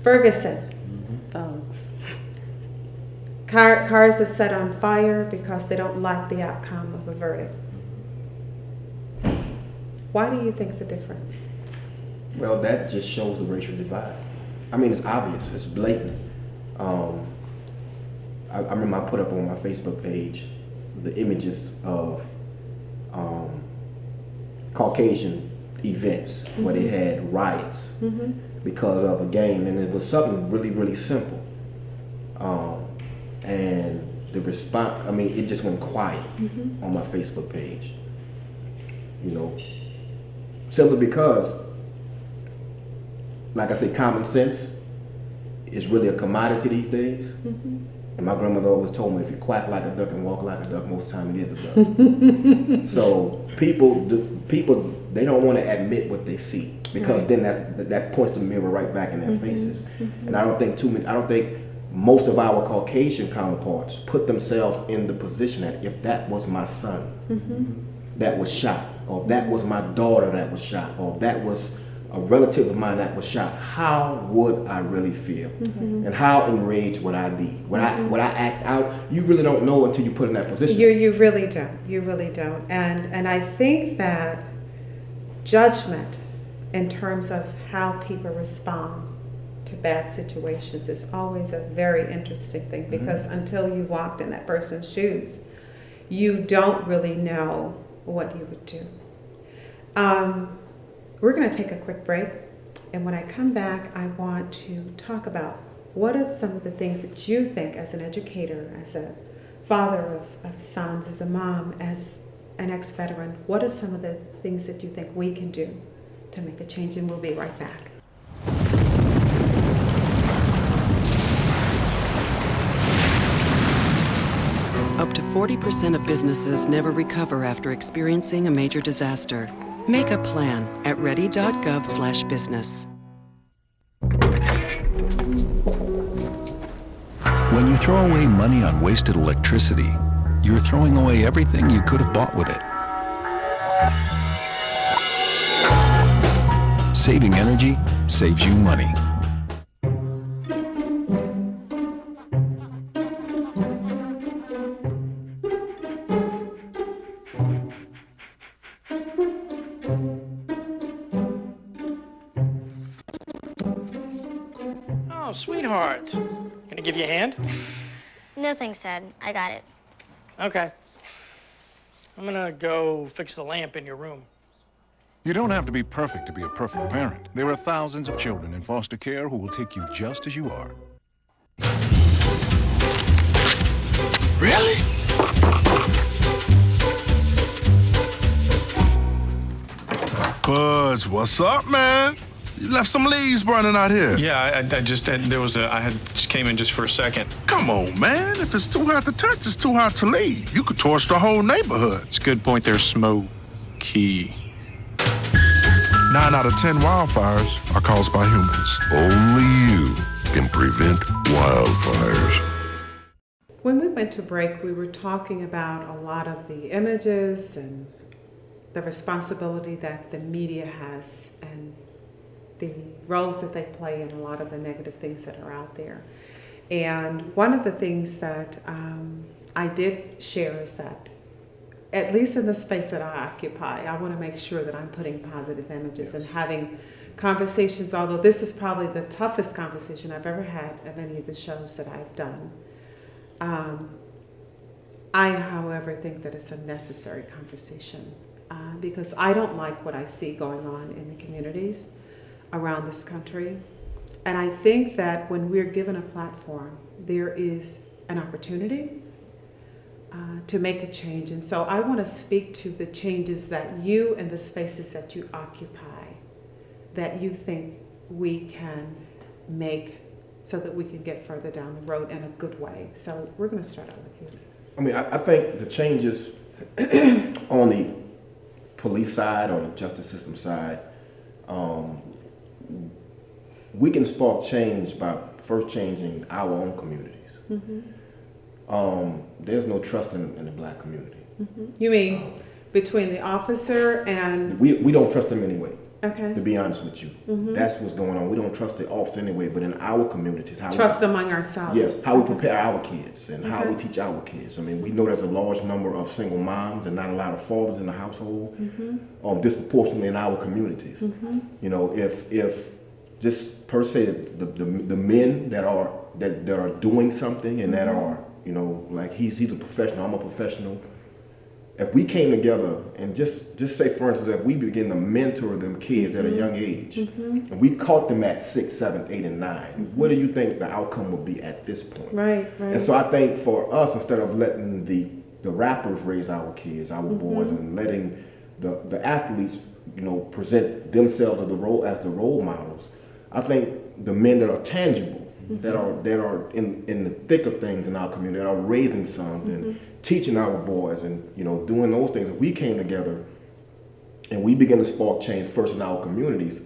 Ferguson. Thugs. Cars are set on fire because they don't like the outcome of a verdict. Why do you think the difference? Well, that just shows the racial divide. I mean, it's obvious, it's blatant. I remember I put up on my Facebook page the images of Caucasian events where they had riots because of a game, and it was something really, really simple. And the response, I mean, it just went quiet on my Facebook page. You know, simply because, like I say, common sense is really a commodity these days. And my grandmother always told me, if you quack like a duck and walk like a duck, most of the time it is a duck. So people, they don't want to admit what they see, because then that points the mirror right back in their faces. And I don't think most of our Caucasian counterparts put themselves in the position that if that was my son that was shot, or if that was my daughter that was shot, or if that was a relative of mine that was shot, how would I really feel? And how enraged would I be? Would I act out? You really don't know until you put in that position. You really don't. You really don't. And I think that judgment in terms of how people respond to bad situations is always a very interesting thing, because until you walked in that person's shoes, you don't really know what you would do. We're going to take a quick break, and when I come back, I want to talk about what are some of the things that you think, as an educator, as a father of sons, as a mom, as an ex-veteran, what are some of the things that you think we can do to make a change? And we'll be right back. Up to 40% of businesses never recover after experiencing a major disaster. Make a plan at ready.gov/business. When you throw away money on wasted electricity, you're throwing away everything you could have bought with it. Saving energy saves you money. Oh, sweetheart. Gonna give you a hand? No thanks, Dad. I got it. Okay. I'm gonna go fix the lamp in your room. You don't have to be perfect to be a perfect parent. There are thousands of children in foster care who will take you just as you are. Really? Buzz, what's up, man? You left some leaves burning out here. Yeah, I just came in just for a second. Come on, man. If it's too hot to touch, it's too hot to leave. You could torch the whole neighborhood. It's a good point there, Smokey. 9 out of 10 wildfires are caused by humans. Only you can prevent wildfires. When we went to break, we were talking about a lot of the images and the responsibility that the media has, and the roles that they play in a lot of the negative things that are out there. And one of the things that I did share is that, at least in the space that I occupy, I want to make sure that I'm putting positive images and having conversations, although this is probably the toughest conversation I've ever had of any of the shows that I've done. I, however, think that it's a necessary conversation because I don't like what I see going on in the communities. around this country. And I think that when we're given a platform, there is an opportunity to make a change. And so I want to speak to the changes that you and the spaces that you occupy, that you think we can make so that we can get further down the road in a good way. So we're going to start out with you. I mean, I think the changes on the police side or the justice system side, we can spark change by first changing our own communities. There's no trust in the black community. You mean between the officer and... We don't trust them anyway. Okay. To be honest with you. That's what's going on. We don't trust the officer anyway, but in our communities, how trust among ourselves. Yes, how we prepare our kids and how we teach our kids. I mean, we know there's a large number of single moms and not a lot of fathers in the household, disproportionately in our communities. You know, if just per se the men that are doing something and that are, you know, like he's a professional, I'm a professional. If we came together and just say, for instance, if we begin to mentor them kids at a young age, and we caught them at 6, 7, 8, and 9, what do you think the outcome would be at this point? Right. And so I think for us, instead of letting the rappers raise our kids, our boys, and letting the athletes, you know, present themselves as the role models, I think the men that are tangible, that are in the thick of things in our community, that are raising sons and teaching our boys and, you know, doing those things. If we came together and we begin to spark change first in our communities,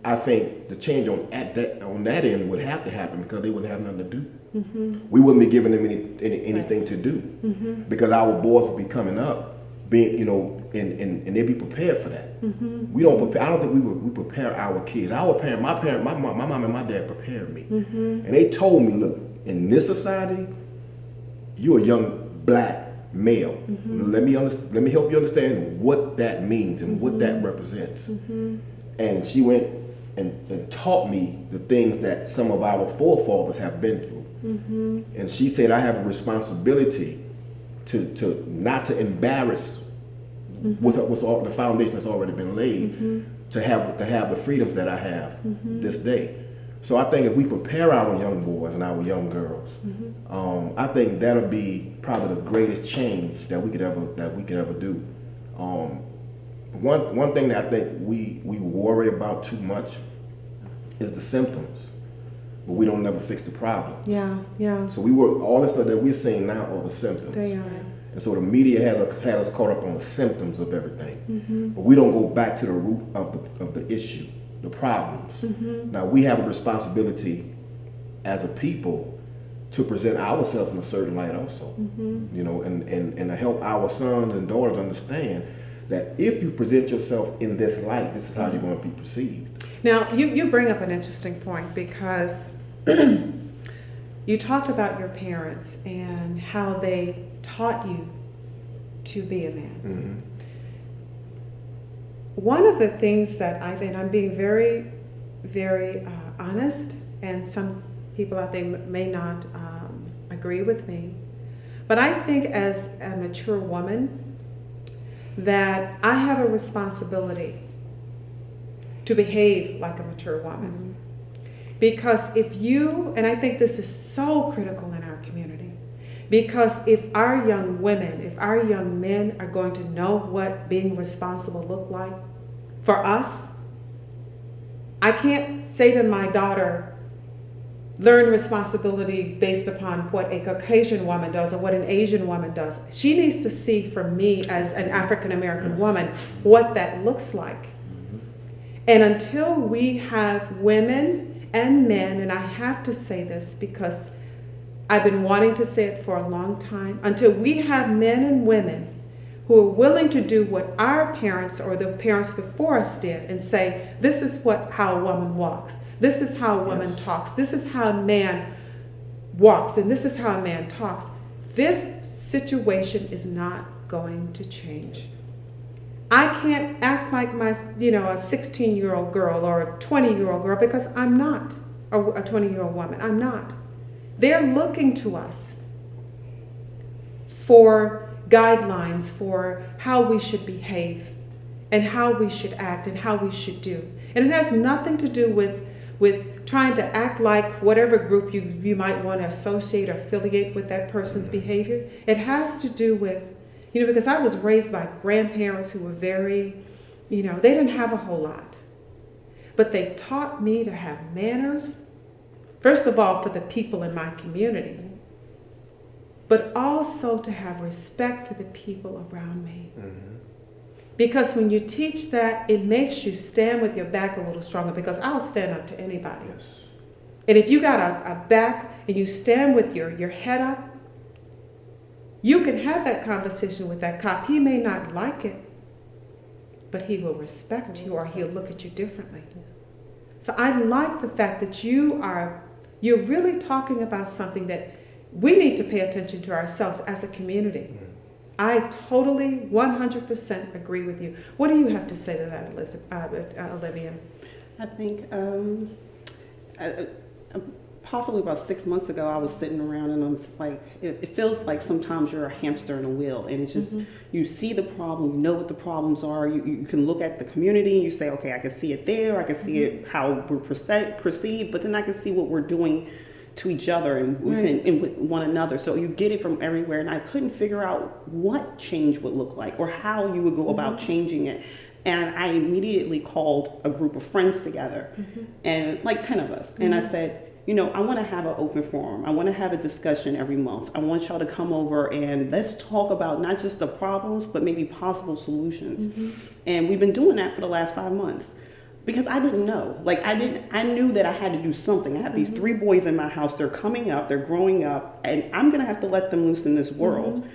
I think the change on that end would have to happen because they wouldn't have nothing to do. We wouldn't be giving them anything to do because our boys would be coming up, being, you know, and they'd be prepared for that. We don't prepare. I don't think we prepare our kids. My mom and my dad prepared me, and they told me, look, in this society, you're a young black male. Let me help you understand what that means and what that represents. And she went and taught me the things that some of our forefathers have been through. And she said, I have a responsibility to not to embarrass what's all the foundation that's already been laid, to have the freedoms that I have this day. So I think if we prepare our young boys and our young girls, I think that'll be probably the greatest change that we could ever do. One thing that I think we worry about too much is the symptoms, but we don't never fix the problem. Yeah. So all the stuff that we're seeing now are the symptoms. They are. And so the media has us caught up on the symptoms of everything, but we don't go back to the root of the issue, the problems. Now we have a responsibility as a people to present ourselves in a certain light also, you know, and to help our sons and daughters understand that if you present yourself in this light, this is how you're going to be perceived. Now you bring up an interesting point because you talked about your parents and how they taught you to be a man. One of the things that I think, I'm being very, very honest, and some people out there may not agree with me, but I think as a mature woman that I have a responsibility to behave like a mature woman. Because if you, and I think this is so critical in our community, because if our young women, if our young men are going to know what being responsible look like for us, I can't say to my daughter, learn responsibility based upon what a Caucasian woman does or what an Asian woman does. She needs to see from me as an African American woman what that looks like. And until we have women and men, and I have to say this because I've been wanting to say it for a long time, until we have men and women who are willing to do what our parents or the parents before us did and say, this is how a woman walks, this is how a woman talks, this is how a man walks, and this is how a man talks, this situation is not going to change. I can't act like a 16-year-old girl or a 20-year-old girl because I'm not, or a 20-year-old woman, I'm not. They're looking to us for guidelines for how we should behave. and how we should act and how we should do. And it has nothing to do with trying to act like whatever group you might want to associate or affiliate with that person's behavior. It has to do with, because I was raised by grandparents who were very, they didn't have a whole lot. But they taught me to have manners, first of all, for the people in my community, but also to have respect for the people around me. Because when you teach that, it makes you stand with your back a little stronger, because I'll stand up to anybody. Yes. And if you got a back and you stand with your head up, you can have that conversation with that cop. He may not like it, but he will respect you, or he'll look at you differently. So I like the fact that you're really talking about something that we need to pay attention to ourselves as a community. I totally 100% agree with you. What do you have to say to that, Olivia? I think possibly about 6 months ago, I was sitting around and I'm like, it feels like sometimes you're a hamster in a wheel, and it's just, you see the problem, you know what the problems are, you can look at the community and you say, okay, I can see it there, I can see it how we're perceived, but then I can see what we're doing to each other and with one another. So you get it from everywhere, and I couldn't figure out what change would look like or how you would go about changing it. And I immediately called a group of friends together, and like 10 of us, and I said, I want to have an open forum. I want to have a discussion every month. I want y'all to come over and let's talk about not just the problems, but maybe possible solutions. And we've been doing that for the last 5 months. Because I didn't know. I knew that I had to do something. I have these 3 boys in my house. They're coming up, they're growing up, and I'm going to have to let them loose in this world.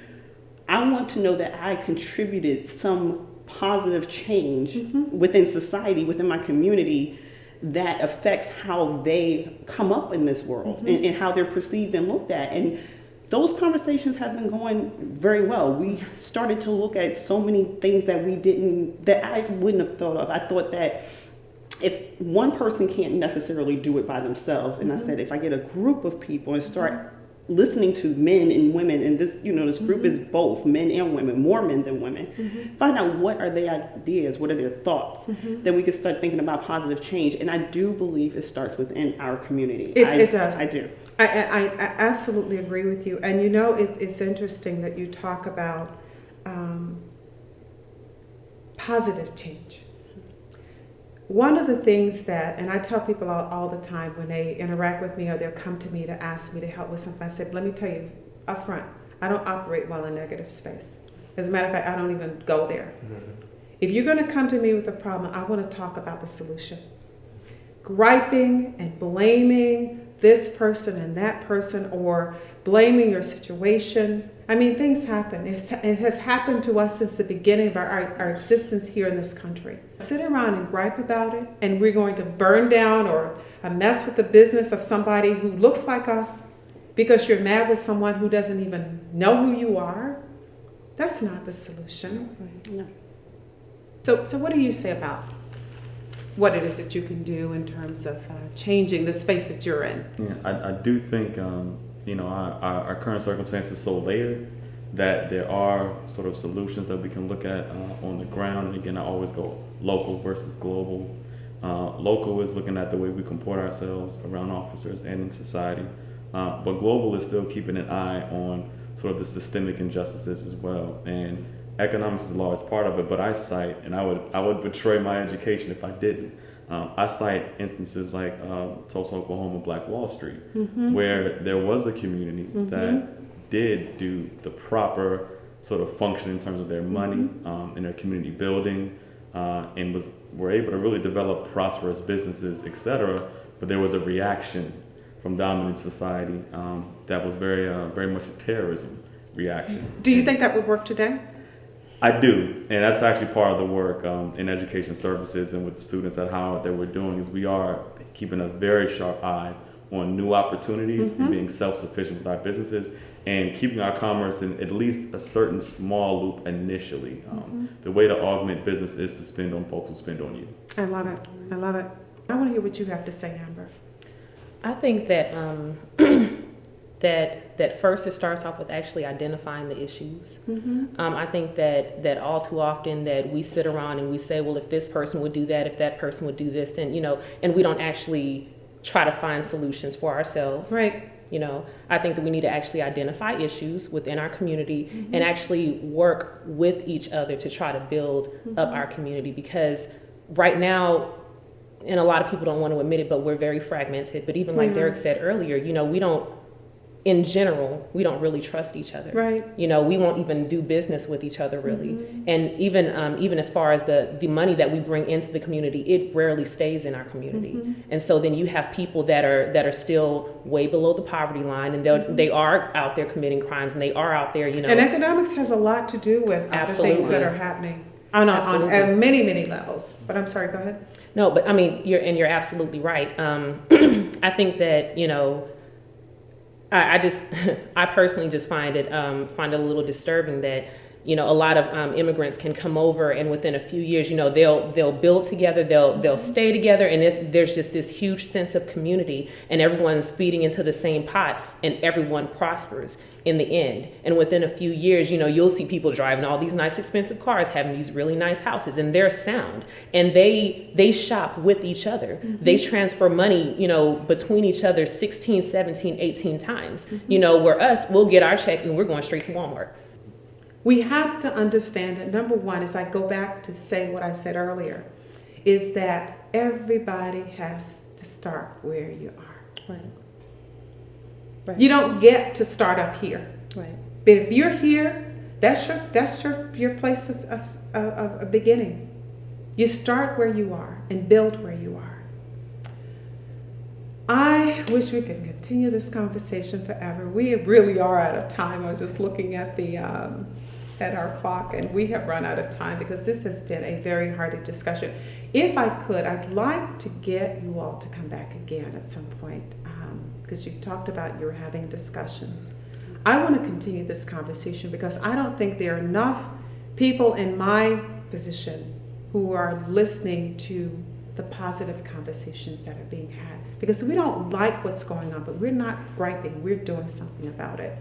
I want to know that I contributed some positive change within society, within my community, that affects how they come up in this world and how they're perceived and looked at. And those conversations have been going very well. We started to look at so many things that I wouldn't have thought of. I thought that if one person can't necessarily do it by themselves, and I said, if I get a group of people and start listening to men and women, and this, this group is both men and women, more men than women, find out what are their ideas, what are their thoughts, then we can start thinking about positive change. And I do believe it starts within our community. It does. I do. I absolutely agree with you. And it's interesting that you talk about positive change. One of the things that, and I tell people all the time when they interact with me or they'll come to me to ask me to help with something, I said, let me tell you up front, I don't operate well in negative space. As a matter of fact, I don't even go there. If you're going to come to me with a problem, I want to talk about the solution. Griping and blaming this person and that person, or blaming your situation. I mean, things happen. It has happened to us since the beginning of our existence here in this country. Sit around and gripe about it, and we're going to burn down or mess with the business of somebody who looks like us because you're mad with someone who doesn't even know who you are. That's not the solution. No. So what do you say about what it is that you can do in terms of changing the space that you're in? Yeah, I do think our current circumstances are so layered that there are sort of solutions that we can look at on the ground. And again, I always go local versus global. Local is looking at the way we comport ourselves around officers and in society, but global is still keeping an eye on sort of the systemic injustices as well. And economics is a large part of it, but I cite, and I would betray my education if I didn't. I cite instances like Tulsa, Oklahoma, Black Wall Street, where there was a community that did do the proper sort of function in terms of their money and their community building, and were able to really develop prosperous businesses, etc. But there was a reaction from dominant society that was very much a terrorism reaction. Do you think that would work today? I do, and that's actually part of the work in education services and with the students at Howard that we're doing is we are keeping a very sharp eye on new opportunities and being self-sufficient with our businesses and keeping our commerce in at least a certain small loop initially. The way to augment business is to spend on folks who spend on you. I love it. I love it. I want to hear what you have to say, Amber. I think that that first it starts off with actually identifying the issues. I think that all too often that we sit around and we say, well, if this person would do that, if that person would do this, then, and we don't actually try to find solutions for ourselves. Right. I think that we need to actually identify issues within our community and actually work with each other to try to build up our community, because right now, and a lot of people don't want to admit it, but we're very fragmented. But even like Derek said earlier, in general, we don't really trust each other. Right. We won't even do business with each other really. And even as far as the money that we bring into the community, it rarely stays in our community. And so then you have people that are still way below the poverty line, and they are out there committing crimes, and they are out there, And economics has a lot to do with the things that are happening on many, many levels. But I'm sorry, go ahead. No, but I mean, you're absolutely right. I think that, I personally just find it a little disturbing that, a lot of immigrants can come over, and within a few years, they'll build together, they'll stay together, and there's just this huge sense of community, and everyone's feeding into the same pot, and everyone prospers in the end. And within a few years, you'll see people driving all these nice expensive cars, having these really nice houses, and they're sound, and they shop with each other. They transfer money, between each other 16, 17, 18 times. Where us, we'll get our check and we're going straight to Walmart. We have to understand that, number one, as I go back to say what I said earlier, is that everybody has to start where you are. Right. You don't get to start up here. Right. But if you're here, that's your place of beginning. You start where you are and build where you are. I wish we could continue this conversation forever. We really are out of time. I was just looking at at our clock, and we have run out of time because this has been a very hearty discussion. If I could, I'd like to get you all to come back again at some point, because you talked about you're having discussions. I want to continue this conversation because I don't think there are enough people in my position who are listening to the positive conversations that are being had, because we don't like what's going on, but we're not griping, we're doing something about it.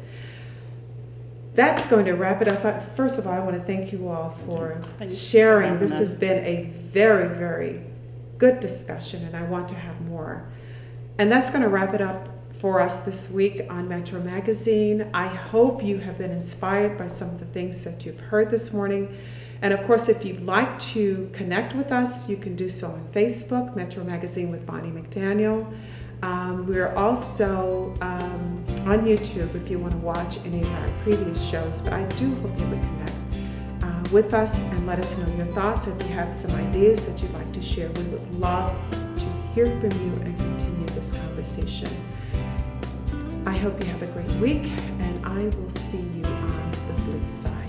That's going to wrap it up. First of all, I want to thank you all for sharing. This has been a very, very good discussion, and I want to have more. And that's going to wrap it up for us this week on Metro Magazine. I hope you have been inspired by some of the things that you've heard this morning. And of course, if you'd like to connect with us, you can do so on Facebook, Metro Magazine with Bonnie McDaniel. We're also on YouTube if you want to watch any of our previous shows, but I do hope you would connect with us and let us know your thoughts. If you have some ideas that you'd like to share, we would love to hear from you and continue this conversation. I hope you have a great week, and I will see you on the flip side.